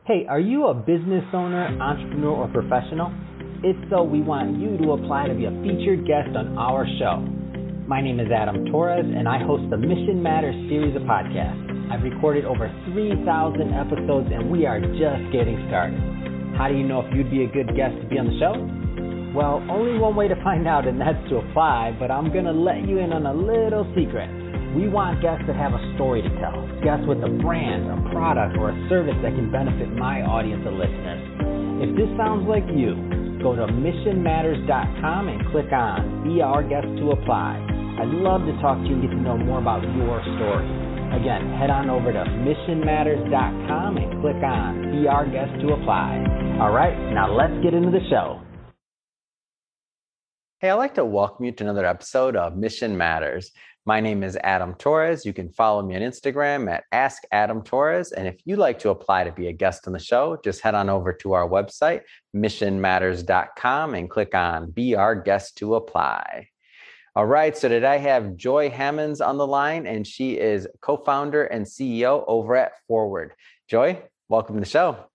Hey, are you a business owner, entrepreneur, or professional? If so, we want you to apply to be a featured guest on our show. My name is Adam Torres, and I host the Mission Matters series of podcasts. I've recorded over 3,000 episodes, and we are just getting started. How do you know if you'd be a good guest to be on the show? Well, only one way to find out, and that's to apply, but I'm going to let you in on a little secret. We want guests that have a story to tell, guests with a brand, a product, or a service that can benefit my audience of listeners. If this sounds like you, go to missionmatters.com and click on Be Our Guest to Apply. I'd love to talk to you and get to know more about your story. Again, head on over to missionmatters.com and click on Be Our Guest to Apply. All right, now let's get into the show. Hey, I'd like to welcome you to another episode of Mission Matters. My name is Adam Torres. You can follow me on Instagram at Ask Adam Torres. And if you'd like to apply to be a guest on the show, just head on over to our website, missionmatters.com, and click on Be Our Guest to Apply. All right, so today I have Joy Hammons on the line, and she is co-founder and CEO over at Foreword. Joy, welcome to the show.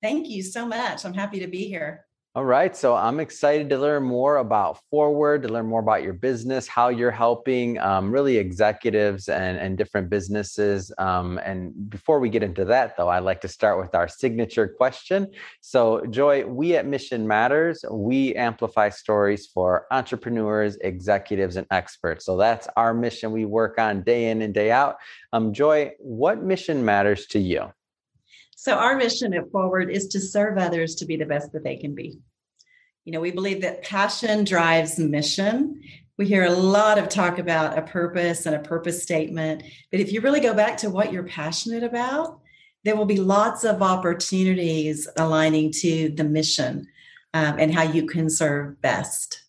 Thank you so much. I'm happy to be here. All right. So I'm excited to learn more about Foreword, to learn more about your business, how you're helping really executives and different businesses. And before we get into that, though, I'd like to start with our signature question. So, Joy, we at Mission Matters, we amplify stories for entrepreneurs, executives, and experts. So that's our mission we work on day in and day out. Joy, what mission matters to you? So our mission at Foreword is to serve others to be the best that they can be. You know, we believe that passion drives mission. We hear a lot of talk about a purpose and a purpose statement. But if you really go back to what you're passionate about, there will be lots of opportunities aligning to the mission and how you can serve best.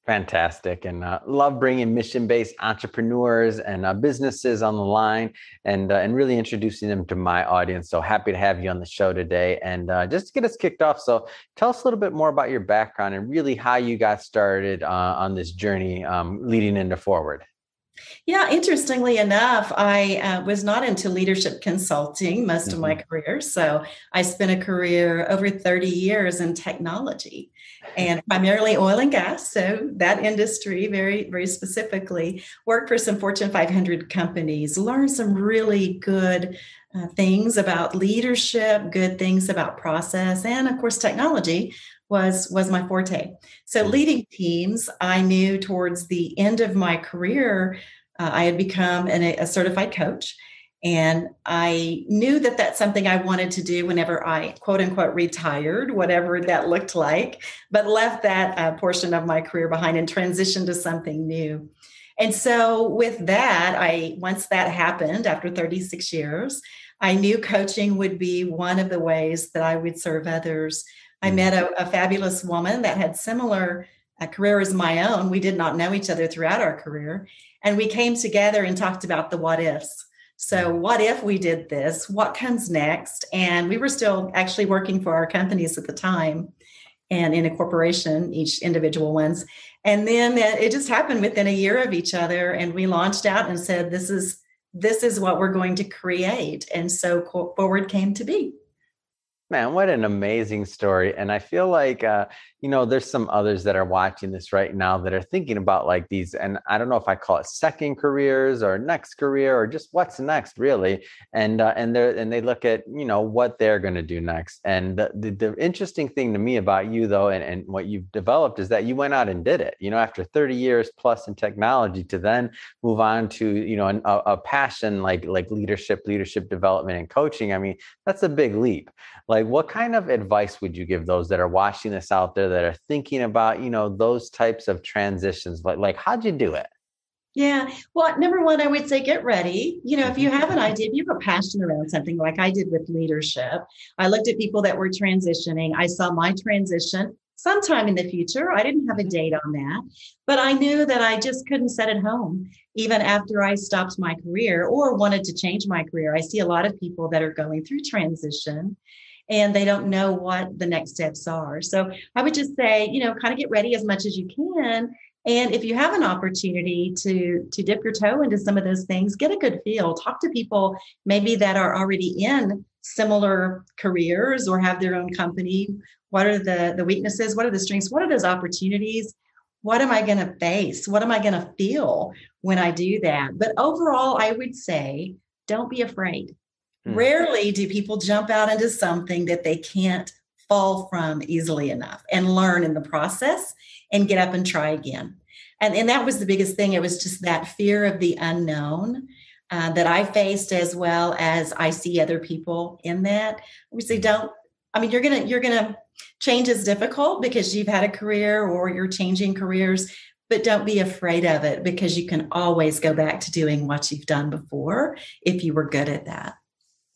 Fantastic. And love bringing mission-based entrepreneurs and businesses on the line and really introducing them to my audience. So happy to have you on the show today. And just to get us kicked off, so tell us a little bit more about your background and really how you got started on this journey leading into Foreword. Yeah, interestingly enough, I was not into leadership consulting most of my career. So I spent a career over 30 years in technology and primarily oil and gas. So that industry, very, very specifically, worked for some Fortune 500 companies, learned some really good things about leadership, good things about process, and of course, technology was my forte. So leading teams, I knew towards the end of my career, I had become a certified coach. And I knew that that's something I wanted to do whenever I, quote unquote, retired, whatever that looked like, but left that portion of my career behind and transitioned to something new. And so with that, once that happened after 36 years, I knew coaching would be one of the ways that I would serve others. I met a fabulous woman that had similar career as my own. We did not know each other throughout our career. And we came together and talked about the what ifs. So what if we did this? What comes next? And we were still actually working for our companies at the time and in a corporation, each individual ones. And then it just happened within a year of each other. And we launched out and said, this is what we're going to create. And so Foreword came to be. Man, what an amazing story. And I feel like, there's some others that are watching this right now that are thinking about like these, and I don't know if I call it second careers or next career or just what's next really. And they look at, what they're going to do next. And the interesting thing to me about you though, and what you've developed is that you went out and did it, after 30 years plus in technology to then move on to, a passion like leadership development and coaching. I mean, that's a big leap. Like, what kind of advice would you give those that are watching this out there that are thinking about, those types of transitions? Like, how'd you do it? Yeah. Well, number one, I would say get ready. If you have an idea, if you have a passion around something like I did with leadership, I looked at people that were transitioning. I saw my transition sometime in the future. I didn't have a date on that, but I knew that I just couldn't sit at home even after I stopped my career or wanted to change my career. I see a lot of people that are going through transition and they don't know what the next steps are. So I would just say, kind of get ready as much as you can. And if you have an opportunity to dip your toe into some of those things, get a good feel, talk to people maybe that are already in similar careers or have their own company. What are the weaknesses? What are the strengths? What are those opportunities? What am I going to face? What am I going to feel when I do that? But overall, I would say, don't be afraid. Rarely do people jump out into something that they can't fall from easily enough and learn in the process and get up and try again. And that was the biggest thing. It was just that fear of the unknown that I faced, as well as I see other people in that. We say, you're gonna change is difficult because you've had a career or you're changing careers, but don't be afraid of it, because you can always go back to doing what you've done before if you were good at that.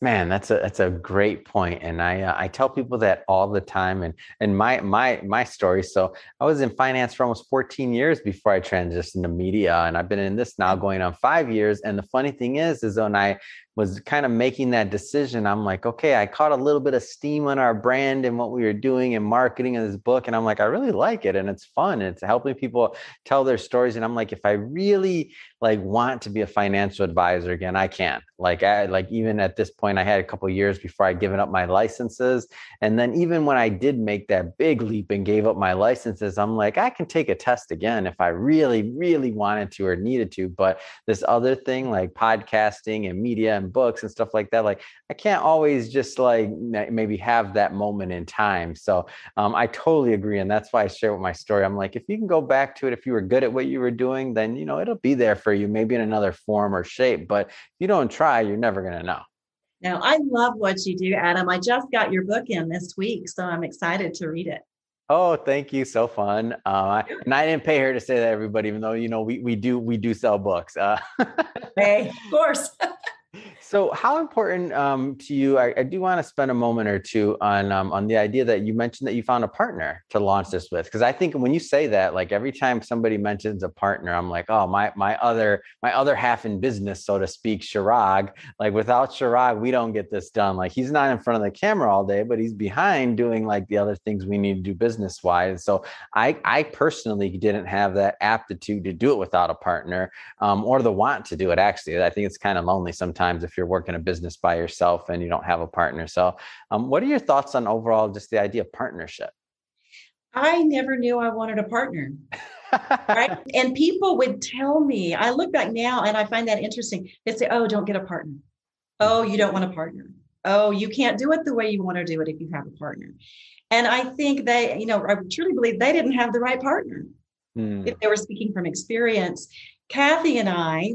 Man, that's a great point. And I tell people that all the time. And my story. So I was in finance for almost 14 years before I transitioned to media. And I've been in this now going on 5 years. And the funny thing is when I was kind of making that decision, I'm like, okay, I caught a little bit of steam on our brand and what we were doing and marketing in this book. And I'm like, I really like it. And it's fun. It's helping people tell their stories. And I'm like, if I really want to be a financial advisor again, I can. Even at this point, I had a couple of years before I'd given up my licenses. And then even when I did make that big leap and gave up my licenses, I'm like, I can take a test again if I really, really wanted to or needed to. But this other thing like podcasting and media and books and stuff like that, I can't always just maybe have that moment in time. So I totally agree. And that's why I share with my story. I'm like, if you can go back to it, if you were good at what you were doing, then, it'll be there for you, maybe in another form or shape. But if you don't try, you're never going to know. Now, I love what you do, Adam. I just got your book in this week, so I'm excited to read it. Oh, thank you. So fun. And I didn't pay her to say that, everybody, even though, we do sell books. Hey, of course. So how important to you, I do want to spend a moment or two on the idea that you mentioned that you found a partner to launch this with. Because I think when you say that, every time somebody mentions a partner, I'm like, oh, my other half in business, so to speak, Chirag, without Chirag, we don't get this done. He's not in front of the camera all day, but he's behind doing the other things we need to do business wise. So I personally didn't have that aptitude to do it without a partner or the want to do it. Actually, I think it's kind of lonely sometimes if you're working a business by yourself and you don't have a partner. So what are your thoughts on overall just the idea of partnership? I never knew I wanted a partner. Right. And people would tell me, I look back now and I find that interesting. They say, oh, don't get a partner. Oh, you don't want a partner. Oh, you can't do it the way you want to do it if you have a partner. And I think I truly believe they didn't have the right partner. If they were speaking from experience. Kathy and I,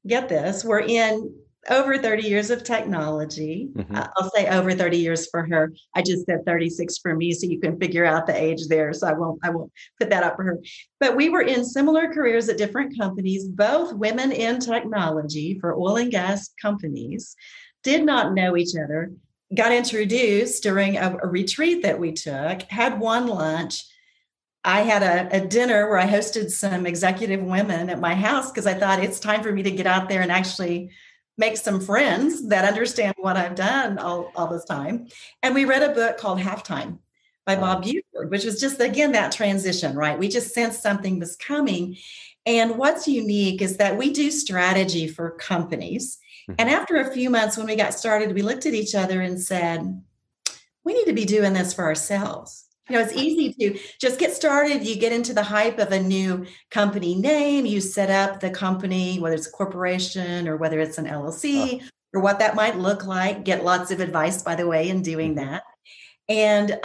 get this, we're in over 30 years of technology. I'll say over 30 years for her. I just said 36 for me, so you can figure out the age there. So I won't put that up for her. But we were in similar careers at different companies, both women in technology for oil and gas companies, did not know each other, got introduced during a retreat that we took, had one lunch. I had a dinner where I hosted some executive women at my house because I thought it's time for me to get out there and actually make some friends that understand what I've done all this time. And we read a book called Halftime by Bob Buford, which was just, again, that transition, right? We just sensed something was coming. And what's unique is that we do strategy for companies. And after a few months, when we got started, we looked at each other and said, we need to be doing this for ourselves. It's easy to just get started. You get into the hype of a new company name. You set up the company, whether it's a corporation or whether it's an LLC or what that might look like. Get lots of advice, by the way, in doing that. And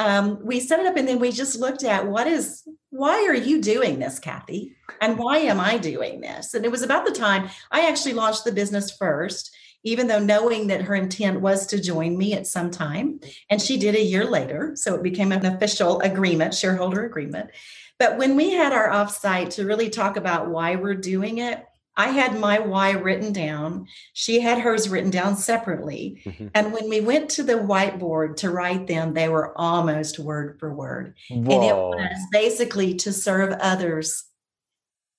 we set it up, and then we just looked at why are you doing this, Kathy? And why am I doing this? And it was about the time I actually launched the business first, even though knowing that her intent was to join me at some time. And she did a year later. So it became an official agreement, shareholder agreement. But when we had our offsite to really talk about why we're doing it, I had my why written down. She had hers written down separately. And when we went to the whiteboard to write them, they were almost word for word. Whoa. And it was basically to serve others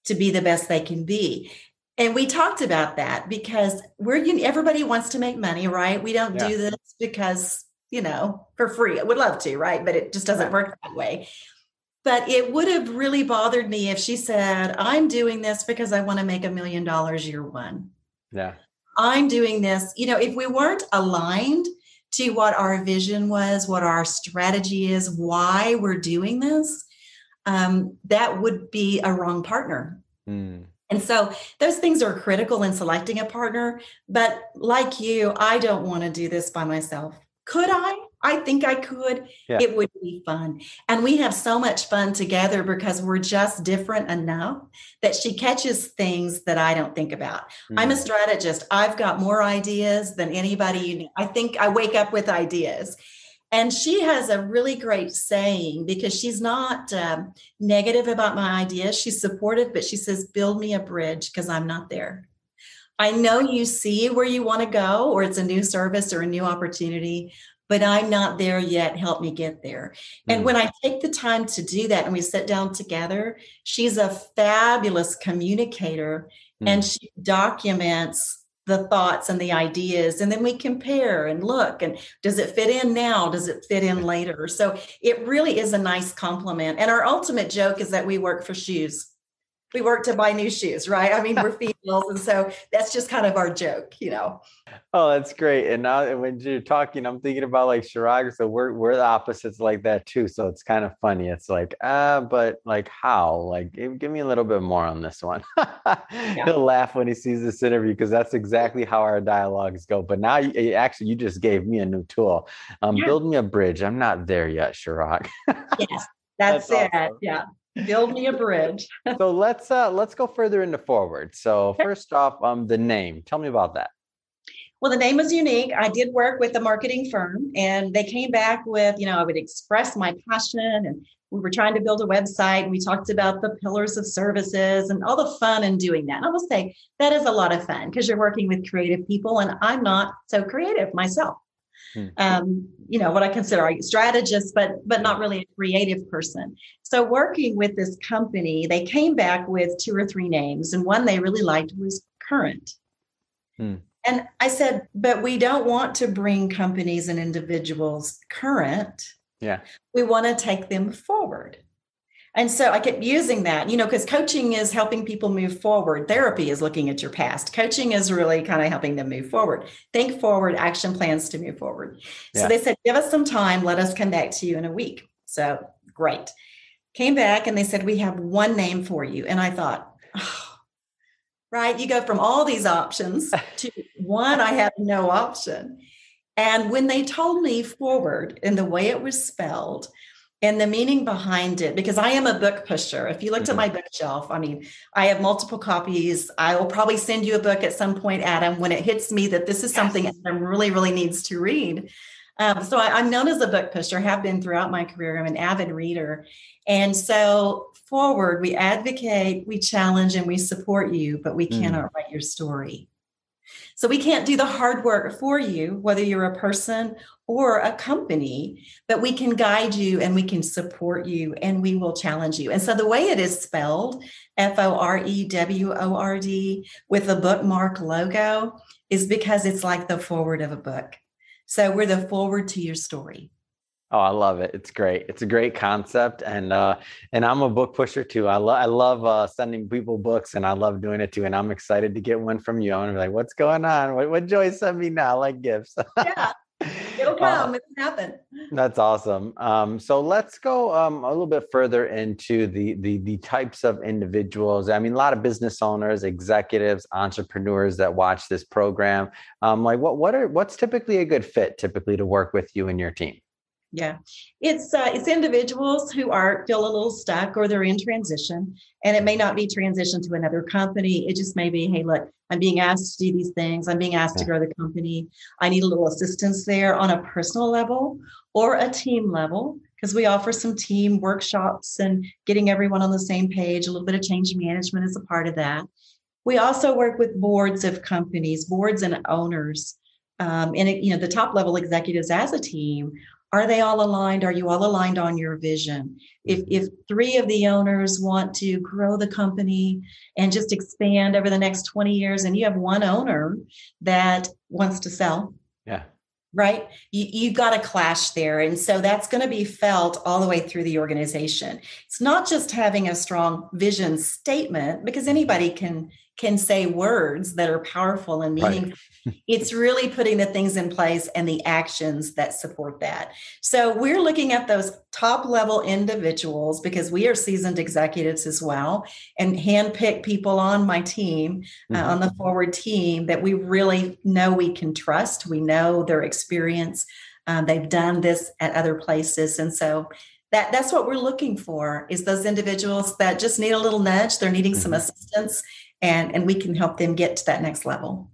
to be the best they can be. And we talked about that because everybody wants to make money, right? We don't do this because, for free. I would love to, right? But it just doesn't work that way. But it would have really bothered me if she said, I'm doing this because I want to make $1 million year one. Yeah. I'm doing this. If we weren't aligned, to what our vision was, what our strategy is, why we're doing this, that would be a wrong partner. Mm. And so those things are critical in selecting a partner. But like you, I don't want to do this by myself. Could I? I think I could. Yeah. It would be fun. And we have so much fun together because we're just different enough that she catches things that I don't think about. I'm a strategist. I've got more ideas than anybody you know. I think I wake up with ideas. And she has a really great saying, because she's not negative about my ideas. She's supportive, but she says, build me a bridge because I'm not there. I know you see where you want to go, or it's a new service or a new opportunity, but I'm not there yet. Help me get there. And when I take the time to do that and we sit down together, she's a fabulous communicator and she documents the thoughts and the ideas. And then we compare and look, and does it fit in now? Does it fit in later? So it really is a nice compliment. And our ultimate joke is that we work for shoes. We work to buy new shoes, right? I mean, we're females. And so that's just kind of our joke, you know? Oh, that's great. And now when you're talking, I'm thinking about like Chirag. So we're the opposites like that too. So it's kind of funny. It's like, but like how? Like, give me a little bit more on this one. He'll laugh when he sees this interview because that's exactly how our dialogues go. But now you just gave me a new tool. Build me a bridge. I'm not there yet, Chirag. Yes, that's it. Awesome. Yeah. Build me a bridge. So let's go further into Foreword. So first off, the name. Tell me about that. Well, the name was unique. I did work with a marketing firm, and they came back with, I would express my passion, and we were trying to build a website. And we talked about the pillars of services and all the fun in doing that. And I will say that is a lot of fun because you're working with creative people, and I'm not so creative myself. What I consider a strategist, but not really a creative person. So working with this company, they came back with 2 or 3 names, and one they really liked was Current. And I said, but we don't want to bring companies and individuals current. Yeah. We want to take them forward. And so I kept using that, because coaching is helping people move forward. Therapy is looking at your past. Coaching is really kind of helping them move forward. Think forward, action plans to move forward. So they said, give us some time. Let us come back to you in a week. So great. Came back and they said, we have one name for you. And I thought, right, you go from all these options to one, I have no option. And when they told me Foreword and the way it was spelled, and the meaning behind it, because I am a book pusher. If you looked at my bookshelf, I have multiple copies. I will probably send you a book at some point, Adam, when it hits me that this is something Adam really, really needs to read. So I'm known as a book pusher, have been throughout my career. I'm an avid reader. And so Foreword, we advocate, we challenge, and we support you, but we cannot write your story. So we can't do the hard work for you, whether you're a person or a company, but we can guide you and we can support you and we will challenge you. And so the way it is spelled, Foreword, with the bookmark logo, is because it's like the foreword of a book. So we're the foreword to your story. Oh, I love it. It's great. It's a great concept. And I'm a book pusher too. I love sending people books, and I love doing it too. And I'm excited to get one from you. I'm gonna be like, what's going on? What Joy sent me now? Like gifts. Yeah, it'll come. It'll happen. That's awesome. So let's go a little bit further into the types of individuals. I mean, a lot of business owners, executives, entrepreneurs that watch this program. What's typically a good fit to work with you and your team? Yeah, it's individuals who feel a little stuck or they're in transition, and it may not be transition to another company. It just may be, hey, look, I'm being asked to do these things. I'm being asked to grow the company. I need a little assistance there on a personal level or a team level, because we offer some team workshops and getting everyone on the same page. A little bit of change management is a part of that. We also work with boards of companies, boards and owners, and the top level executives as a team. Are they all aligned? Are you all aligned on your vision? If 3 of the owners want to grow the company and just expand over the next 20 years, and you have one owner that wants to sell, right? You got a clash there. And so that's going to be felt all the way through the organization. It's not just having a strong vision statement, because anybody can can say words that are powerful and meaningful. Right. It's really putting the things in place and the actions that support that. So we're looking at those top level individuals because we are seasoned executives as well, and handpick people on my team, on the Foreword team that we really know we can trust. We know their experience. They've done this at other places. And so that's what we're looking for, is those individuals that just need a little nudge. They're needing some assistance, and we can help them get to that next level.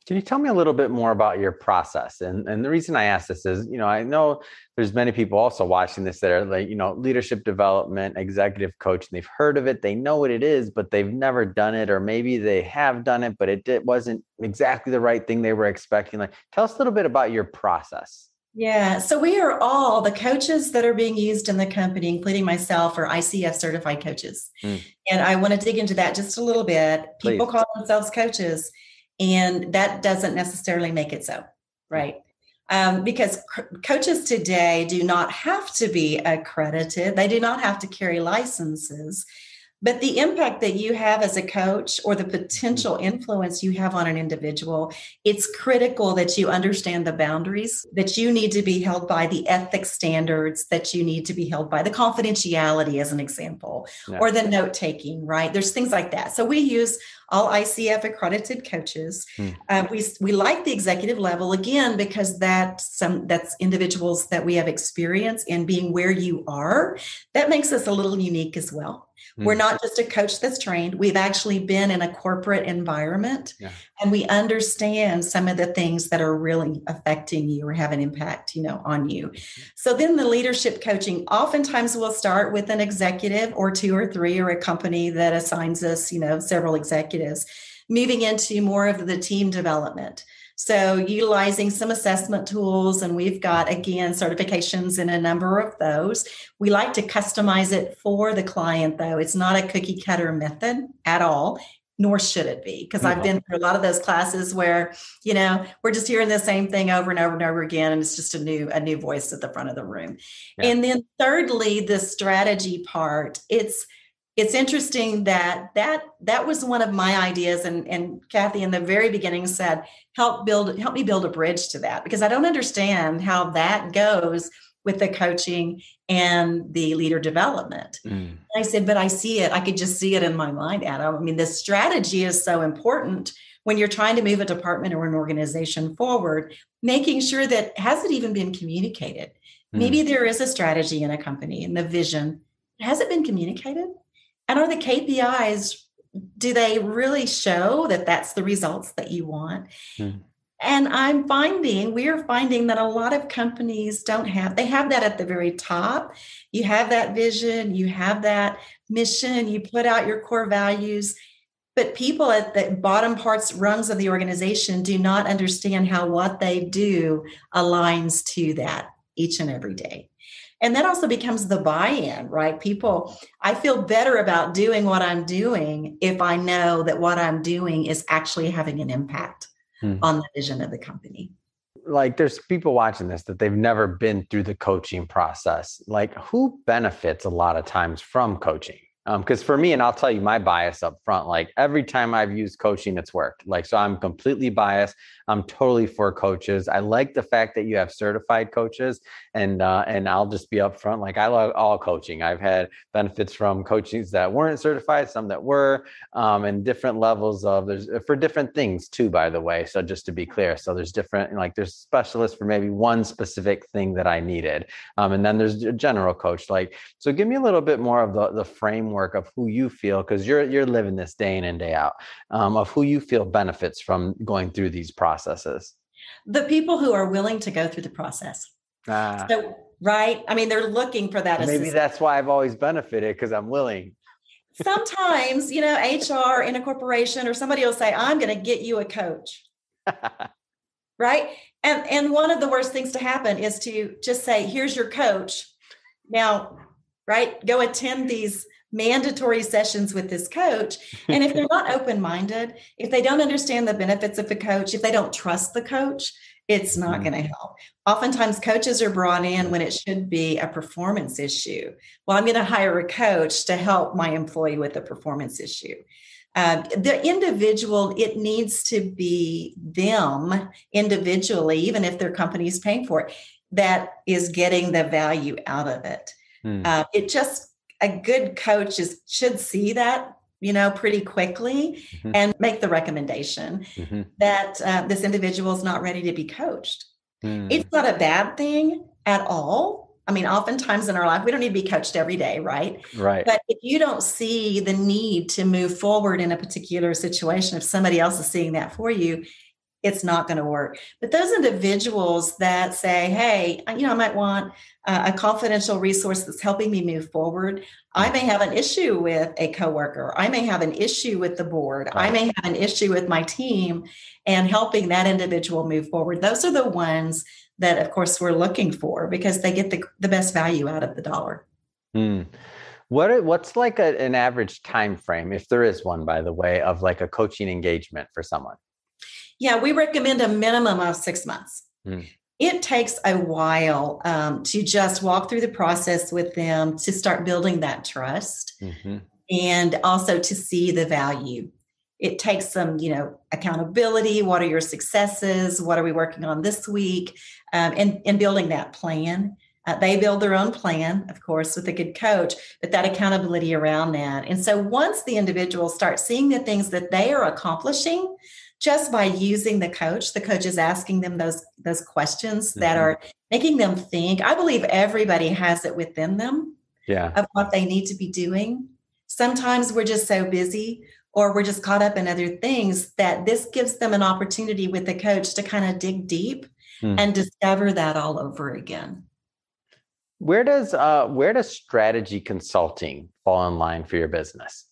Can you tell me a little bit more about your process? And the reason I ask this is, I know there's many people also watching this that are like, leadership development, executive coach, and they've heard of it. They know what it is, but they've never done it, or maybe they have done it, but it wasn't exactly the right thing they were expecting. Like, tell us a little bit about your process. Yeah. So we are all the coaches that are being used in the company, including myself, are ICF certified coaches. And I want to dig into that just a little bit. People call themselves coaches, and that doesn't necessarily make it so, right? Because coaches today do not have to be accredited. They do not have to carry licenses. But the impact that you have as a coach, or the potential influence you have on an individual, it's critical that you understand the boundaries that you need to be held by, the ethics standards that you need to be held by, the confidentiality as an example, or the note taking, right? There's things like that. So we use all ICF accredited coaches. We like the executive level, again, because that's individuals that we have experience in being where you are. That makes us a little unique as well. We're not just a coach that's trained. We've actually been in a corporate environment, and we understand some of the things that are really affecting you or have an impact, on you. So then the leadership coaching, oftentimes we'll start with an executive or two or three, or a company that assigns us, several executives, moving into more of the team development. So utilizing some assessment tools, and we've got, again, certifications in a number of those. We like to customize it for the client, though. It's not a cookie cutter method at all, nor should it be, because I've been through a lot of those classes where, we're just hearing the same thing over and over and over again, and it's just a new voice at the front of the room. And then thirdly, the strategy part, it's interesting that was one of my ideas. And Kathy in the very beginning said, help me build a bridge to that, because I don't understand how that goes with the coaching and the leader development. And I said, but I see it. I could just see it in my mind, Adam. I mean, the strategy is so important when you're trying to move a department or an organization forward, making sure that, has it even been communicated? Maybe there is a strategy in a company and the vision. Has it been communicated? And are the KPIs, do they really show that that's the results that you want? And we are finding that a lot of companies they have that at the very top. You have that vision, you have that mission, you put out your core values, but people at the bottom rungs of the organization do not understand how what they do aligns to that each and every day. And that also becomes the buy-in, right? I feel better about doing what I'm doing if I know that what I'm doing is actually having an impact on the vision of the company. Like, there's people watching this that they've never been through the coaching process. Like, who benefits a lot of times from coaching? Because for me, and I'll tell you my bias up front, like every time I've used coaching, it's worked. Like, so I'm completely biased. I'm totally for coaches. I like the fact that you have certified coaches, and I'll just be upfront. Like, I love all coaching. I've had benefits from coaches that weren't certified, some that were, and different levels for different things too, by the way. So just to be clear, so there's different, there's specialists for maybe one specific thing that I needed. And then there's a general coach. So give me a little bit more of the framework of who you feel, because you're living this day in and day out, of who you feel benefits from going through these processes. The people who are willing to go through the process. So, right? I mean, they're looking for that assistance. Maybe that's why I've always benefited, because I'm willing. Sometimes, HR in a corporation or somebody will say, I'm going to get you a coach. Right? And one of the worst things to happen is to just say, here's your coach. Now, right? Go attend these mandatory sessions with this coach. And if they're not open-minded, if they don't understand the benefits of the coach, if they don't trust the coach, it's not going to help. Oftentimes coaches are brought in when it should be a performance issue. Well, I'm going to hire a coach to help my employee with a performance issue. The individual, it needs to be them individually, even if their company is paying for it, that is getting the value out of it. A good coach should see that, pretty quickly and make the recommendation that this individual is not ready to be coached. It's not a bad thing at all. I mean, oftentimes in our life, we don't need to be coached every day, right? Right. But if you don't see the need to move forward in a particular situation, if somebody else is seeing that for you, it's not going to work. But those individuals that say, hey, I might want a confidential resource that's helping me move forward. I may have an issue with a coworker. I may have an issue with the board. Right. I may have an issue with my team, and helping that individual move forward. Those are the ones that, of course, we're looking for because they get the best value out of the dollar. What's like an average time frame, if there is one, by the way, of like a coaching engagement for someone? Yeah, we recommend a minimum of 6 months. It takes a while to just walk through the process with them, to start building that trust, and also to see the value. It takes some, accountability. What are your successes? What are we working on this week? And building that plan. They build their own plan, of course, with a good coach, but that accountability around that. And so once the individuals start seeing the things that they are accomplishing, just by using the coach is asking them those questions that are making them think. I believe everybody has it within them of what they need to be doing. Sometimes we're just so busy, or we're just caught up in other things, that this gives them an opportunity with the coach to kind of dig deep and discover that all over again. Where does strategy consulting fall in line for your business?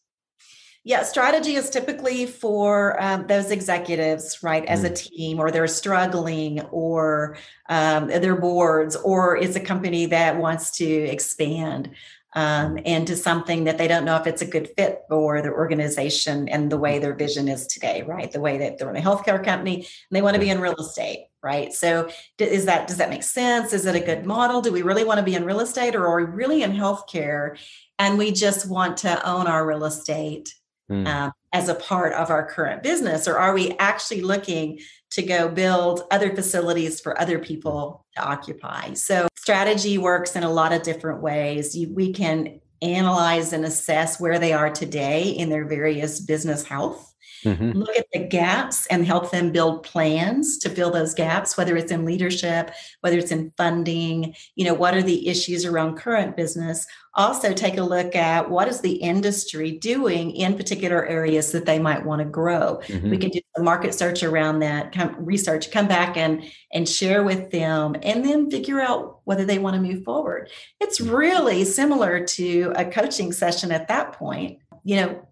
Yeah, strategy is typically for those executives, right, as a team, or they're struggling, or their boards, or it's a company that wants to expand into something that they don't know if it's a good fit for their organization and the way their vision is today, right? The way that they're in a healthcare company and they want to be in real estate, right? So does that make sense? Is it a good model? Do we really want to be in real estate, or are we really in healthcare and we just want to own our real estate as a part of our current business? Or are we actually looking to go build other facilities for other people to occupy? So strategy works in a lot of different ways. We can analyze and assess where they are today in their various business health. Look at the gaps and help them build plans to fill those gaps, whether it's in leadership, whether it's in funding, what are the issues around current business. Also take a look at what is the industry doing in particular areas that they might want to grow. We can do some market search around that, come back and share with them, and then figure out whether they want to move forward. It's really similar to a coaching session at that point.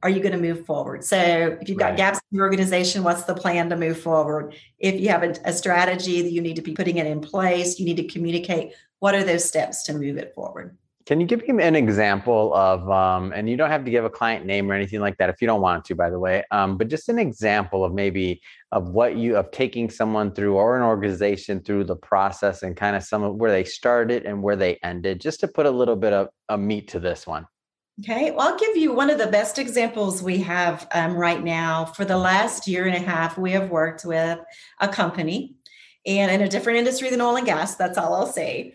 Are you going to move forward? So if you've got gaps in your organization, what's the plan to move forward? If you have a strategy that you need to be putting it in place, you need to communicate, what are those steps to move it forward? Can you give me an example of, and you don't have to give a client name or anything like that if you don't want to, by the way, but just an example of maybe of taking someone through, or an organization through the process, and kind of some of where they started and where they ended, just to put a little bit of meat to this one. Okay, well, I'll give you one of the best examples we have right now. For the last year and a half, we have worked with a company, and in a different industry than oil and gas. That's all I'll say.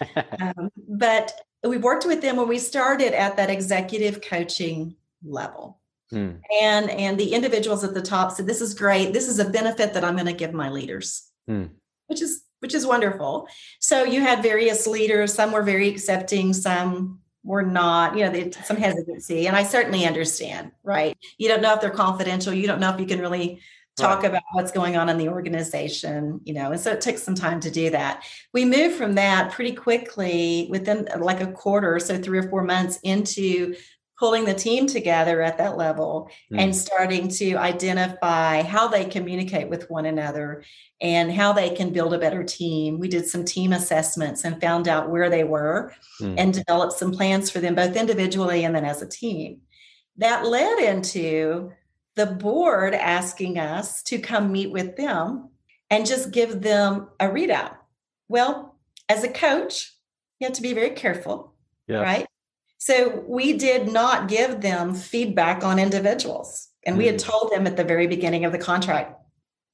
But we worked with them when we started at that executive coaching level. And the individuals at the top said, this is great. This is a benefit that I'm going to give my leaders, which is wonderful. So you had various leaders. Some were very accepting, some were not, some hesitancy. And I certainly understand, right? You don't know if they're confidential. You don't know if you can really talk about what's going on in the organization, and so it took some time to do that. We moved from that pretty quickly within like a quarter, so 3 or 4 months, into pulling the team together at that level and starting to identify how they communicate with one another and how they can build a better team. We did some team assessments and found out where they were and developed some plans for them, both individually and then as a team. That led into the board asking us to come meet with them and just give them a readout. Well, as a coach, you have to be very careful, right? So we did not give them feedback on individuals. And we had told them at the very beginning of the contract,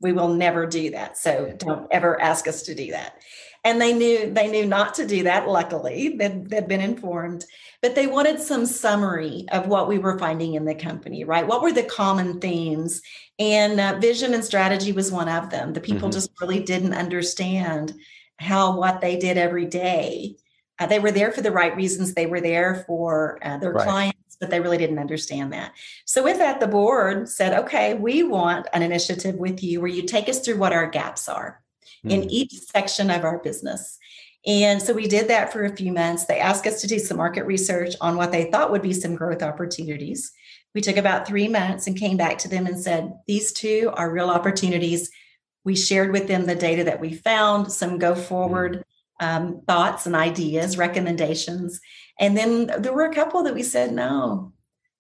we will never do that. So don't ever ask us to do that. And they knew not to do that. Luckily, they'd been informed, but they wanted some summary of what we were finding in the company, right? What were the common themes? And vision and strategy was one of them. The people just really didn't understand what they did every day. They were there for the right reasons. They were there for their clients, but they really didn't understand that. So with that, the board said, okay, we want an initiative with you where you take us through what our gaps are in each section of our business. And so we did that for a few months. They asked us to do some market research on what they thought would be some growth opportunities. We took about 3 months and came back to them and said, these two are real opportunities. We shared with them the data that we found, some go forward thoughts and ideas, recommendations. And then there were a couple that we said, no,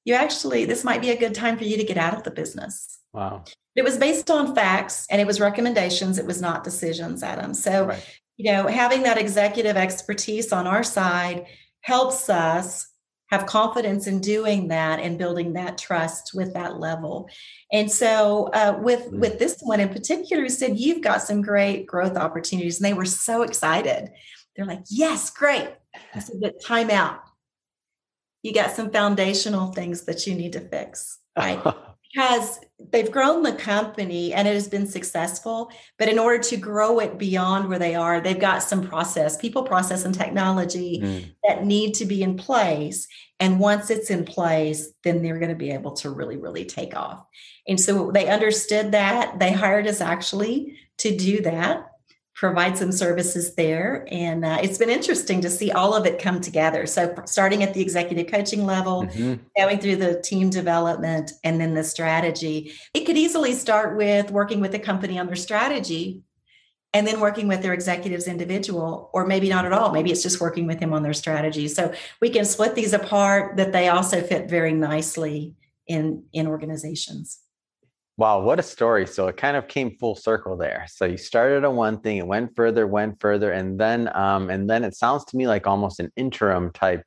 this might be a good time for you to get out of the business. Wow. It was based on facts and it was recommendations. It was not decisions, Adam. So, having that executive expertise on our side helps us have confidence in doing that and building that trust with that level. And so with this one in particular, we said, you've got some great growth opportunities. And they were so excited. They're like, yes, great. I said, but time out. You got some foundational things that you need to fix, right? Because they've grown the company and it has been successful, but in order to grow it beyond where they are, they've got some people, process, and technology that need to be in place. And once it's in place, then they're going to be able to really, really take off. And so they understood that. They hired us actually to do that, provide some services there. And it's been interesting to see all of it come together. So starting at the executive coaching level, going through the team development, and then the strategy. It could easily start with working with a company on their strategy and then working with their executives individual, or maybe not at all. Maybe it's just working with him on their strategy. So we can split these apart, but they also fit very nicely in organizations. Wow, what a story. So it kind of came full circle there. So you started on one thing, it went further, and then it sounds to me like almost an interim type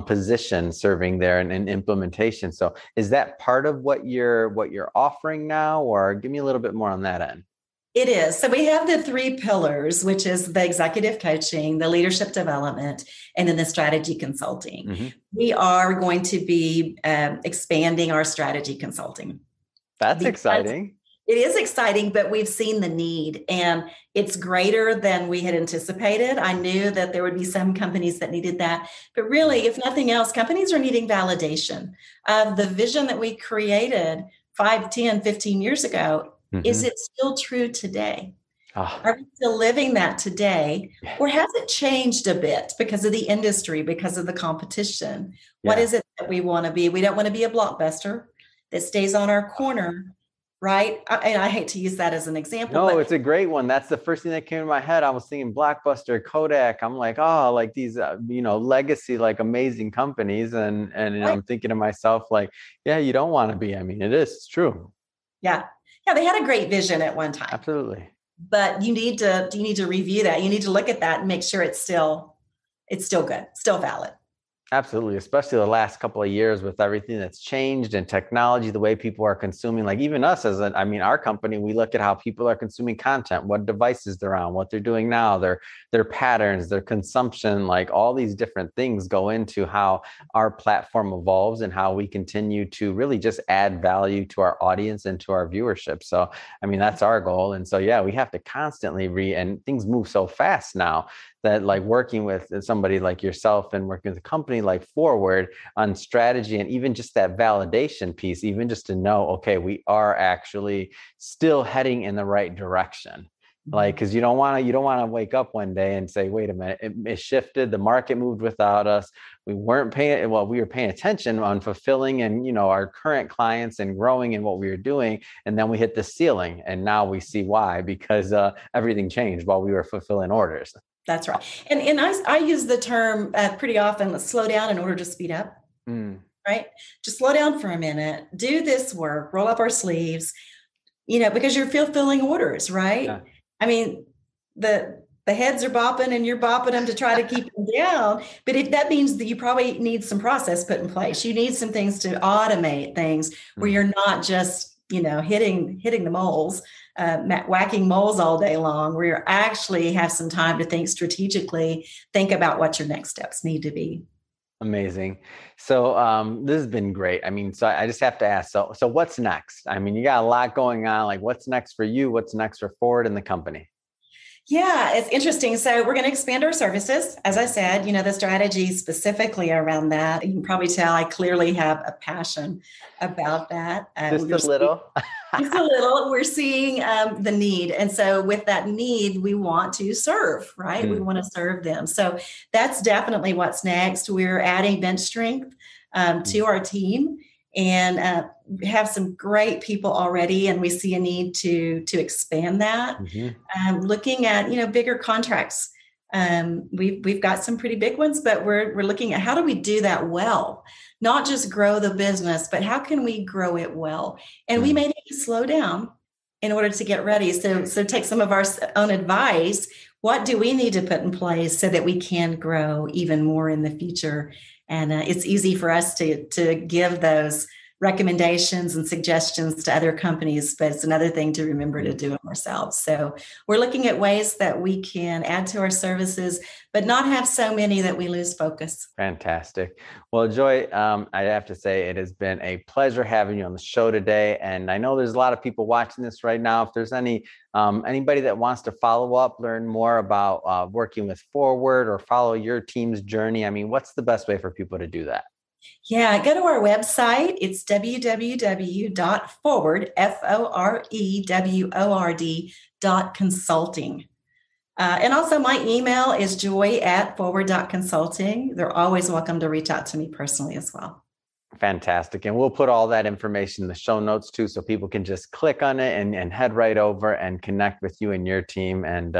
position serving there and implementation. So is that part of what you're offering now, or give me a little bit more on that end? It is. So we have the 3 pillars, which is the executive coaching, the leadership development, and then the strategy consulting. We are going to be expanding our strategy consulting. That's exciting. It is exciting, but we've seen the need and it's greater than we had anticipated. I knew that there would be some companies that needed that, but really, if nothing else, companies are needing validation of the vision that we created 5, 10, 15 years ago. Is it still true today? Are we still living that today? Or has it changed a bit because of the industry, because of the competition? What is it that we want to be? We don't want to be a blockbuster that stays on our corner, right? And I hate to use that as an example. No, it's a great one. That's the first thing that came to my head. I was thinking Blockbuster, Kodak. I'm like, like these, legacy, like amazing companies. And I'm thinking to myself, like, you don't want to be. I mean, it's true. Yeah. They had a great vision at one time. Absolutely. But you need to review that. You need to look at that and make sure it's still good, still valid. Absolutely. Especially the last couple of years with everything that's changed and technology, the way people are consuming, like even us our company, we look at how people are consuming content, what devices they're on, what they're doing now, their patterns, their consumption, like all these different things go into how our platform evolves and how we continue to really just add value to our audience and to our viewership. So, that's our goal. And so, we have to constantly and things move so fast now that like working with somebody like yourself and working with a company like Foreword on strategy and even just that validation piece, even just to know, okay, we are actually still heading in the right direction. Like, because you don't want to wake up one day and say, wait a minute, it shifted, the market moved without us. We were paying attention on fulfilling and, our current clients and growing in what we were doing. And then we hit the ceiling and now we see why, because everything changed while we were fulfilling orders. That's right. And I use the term pretty often, let's slow down in order to speed up, right? Just slow down for a minute, do this work, roll up our sleeves, because you're fulfilling orders, right? Yeah. the heads are bopping and you're bopping them to try to keep them down. But if that means that you probably need some process put in place, you need some things to automate things where you're not just, hitting the moles, whacking moles all day long, where you actually have some time to think strategically, think about what your next steps need to be. Amazing. So this has been great. I mean, so I just have to ask, so what's next? I mean, you got a lot going on. Like, what's next for you? What's next for Foreword and the company? Yeah, it's interesting. So we're going to expand our services. As I said, the strategy specifically around that. You can probably tell I clearly have a passion about that. Just a little. Just a little. We're seeing the need. And so with that need, we want to serve, right? We want to serve them. So that's definitely what's next. We're adding bench strength to our team, and have some great people already, and we see a need to expand that. Looking at bigger contracts. We've got some pretty big ones, but we're looking at how do we do that well, not just grow the business, but how can we grow it well? And we may need to slow down in order to get ready. So take some of our own advice. What do we need to put in place so that we can grow even more in the future? And it's easy for us to give those recommendations and suggestions to other companies, but it's another thing to remember to do them ourselves. So we're looking at ways that we can add to our services, but not have so many that we lose focus. Fantastic. Well, Joy, I have to say it has been a pleasure having you on the show today. And I know there's a lot of people watching this right now. If there's anybody that wants to follow up, learn more about working with Foreword or follow your team's journey, I mean, what's the best way for people to do that? Yeah, go to our website. It's www.foreword, FOREWORD.consulting. And also my email is joy@foreword.consulting. They're always welcome to reach out to me personally as well. Fantastic. And we'll put all that information in the show notes too, so people can just click on it and head right over and connect with you and your team. And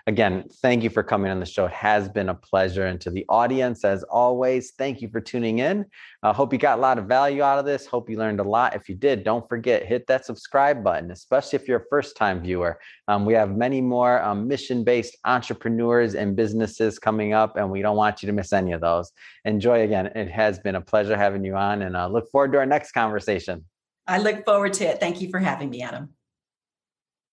again, thank you for coming on the show. It has been a pleasure. And to the audience, as always, thank you for tuning in. I hope you got a lot of value out of this. Hope you learned a lot. If you did, don't forget, hit that subscribe button, especially if you're a first-time viewer. We have many more mission-based entrepreneurs and businesses coming up, and we don't want you to miss any of those. Enjoy. Again, it has been a pleasure having you on, and look forward to our next conversation. I look forward to it. Thank you for having me, Adam.